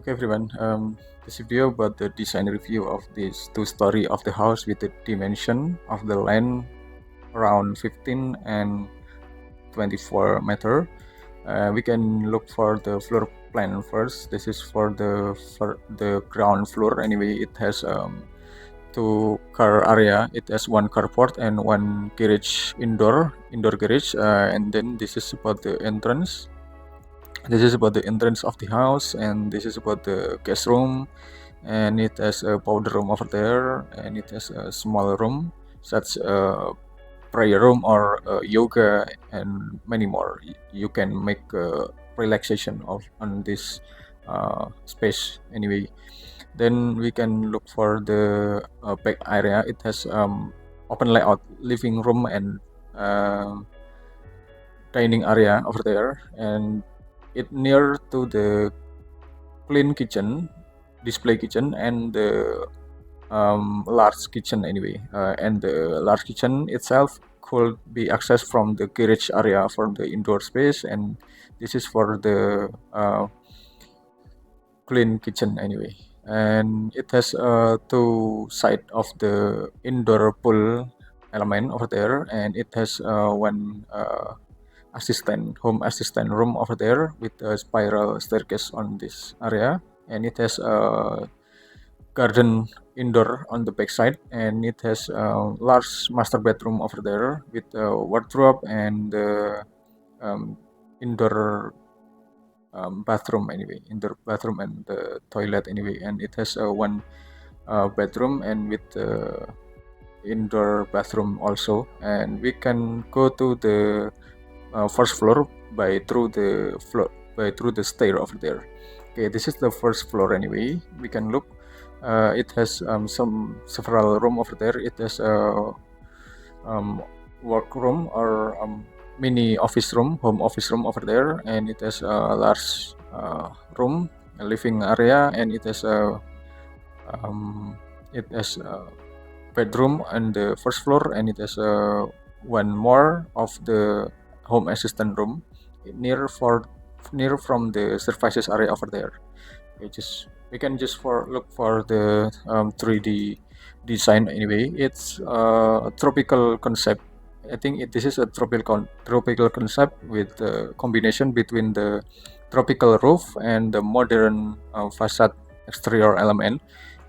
Okay everyone, this video about the design review of this two-story of the house with the dimension of the land around 15 and 24 meter. We can look for the floor plan first. This is for the ground floor. Anyway, it has two car area. It has one carport and one garage, indoor garage. And then this is about the entrance. This is about the entrance of the house, and this is about the guest room, and it has a powder room over there, and it has a small room such a prayer room or yoga and many more. You can make relaxation on this space anyway. Then we can look for the back area. It has open layout living room and dining area over there, and it near to the clean kitchen, display kitchen, and the large kitchen anyway. And the large kitchen itself could be accessed from the garage area for the indoor space, and this is for the clean kitchen anyway. And it has two side of the indoor pool element over there, and it has one home assistant room over there with a spiral staircase on this area, and it has a garden indoor on the back side, and it has a large master bedroom over there with a wardrobe and the indoor bathroom anyway, indoor bathroom and the toilet anyway, and it has one bedroom and with indoor bathroom also. And we can go to the first floor by through the stair over there. Okay, this is the first floor anyway. We can look. It has several room over there. It has a work room or mini office room, home office room over there, and it has a large room, a living area, and it has a bedroom on the first floor, and it has one more of the home assistant room near from the services area over there. We can just look for the 3D design anyway. It's a tropical concept. I think this is a tropical concept with the combination between the tropical roof and the modern facade exterior element.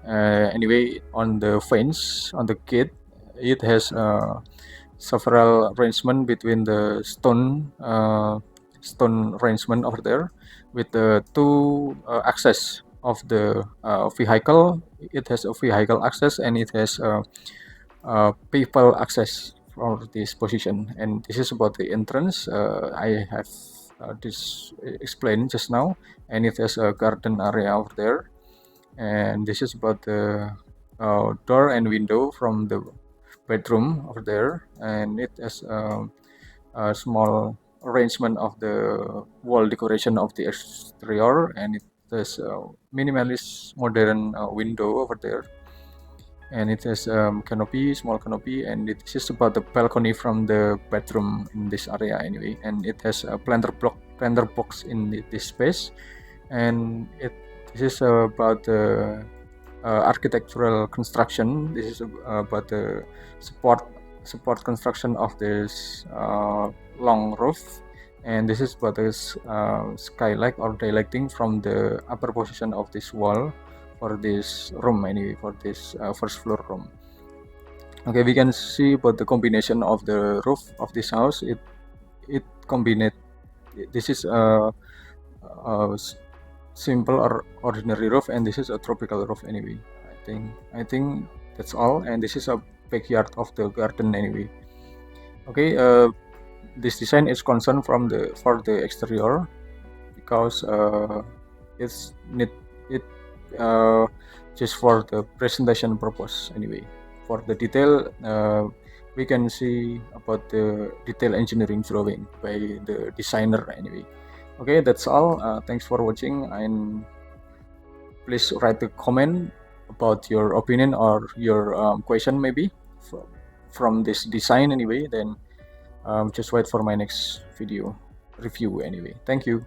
Anyway, on the fence, on the gate, it has several arrangement between the stone arrangement over there with the two access of the vehicle. It has a vehicle access, and it has people access for this position. And this is about the entrance. I have this explained just now, and it has a garden area over there. And this is about the door and window from the bedroom over there, and it has a small arrangement of the wall decoration of the exterior, and it has a minimalist modern window over there, and it has small canopy, and this is about the balcony from the bedroom in this area anyway. And it has a planter box in this space, and this is about the architectural construction. This is about the support construction of this long roof, and this is about the skylight or daylighting from the upper position of this wall for this room anyway, for this first floor room. Okay, we can see about the combination of the roof of this house. It combined. This is a simple or ordinary roof, and this is a tropical roof anyway. I think that's all, and this is a backyard of the garden anyway. Okay, this design is concerned for the exterior because it's just for the presentation purpose anyway. For the detail, we can see about the detail engineering drawing by the designer anyway. Okay, that's all. Thanks for watching, and please write a comment about your opinion or your question maybe from this design anyway. Then just wait for my next video review anyway. Thank you.